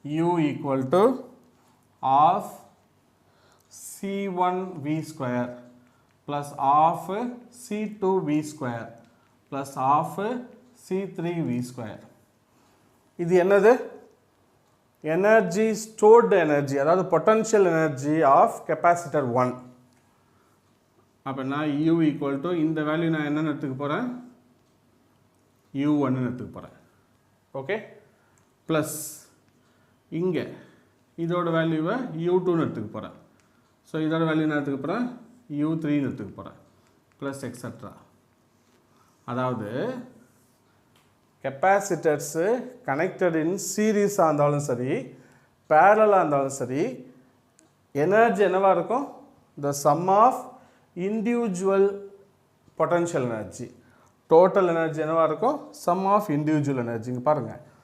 U equal to half C1 V square plus half C2 V square plus half C3 V square. இது என்னது? Energy, stored energy, அதாவது potential energy of capacitor 1. அப்போ நான் U equal to இந்த value நான் என்ன எடுத்துக்க போகிறேன்? U1 எடுத்துக்க போகிறேன். ஓகே, ப்ளஸ் இங்கே இதோட வேல்யூவை U2 எடுத்துக்க போகிறேன். ஸோ இதோட வேல்யூ நான் எடுத்துக்க போகிறேன் U3 எடுத்துக்க போகிறேன். Plus etcetera. அதாவது கெப்பாசிட்டர்ஸு கனெக்டட் இன் சீரீஸாக இருந்தாலும் சரி, பேரலாக இருந்தாலும் சரி, எனர்ஜி என்னவாக இருக்கும்? The sum of individual potential energy. Total energy என்னவாக இருக்கும்? Sum of individual energy. இங்கே பாருங்கள்,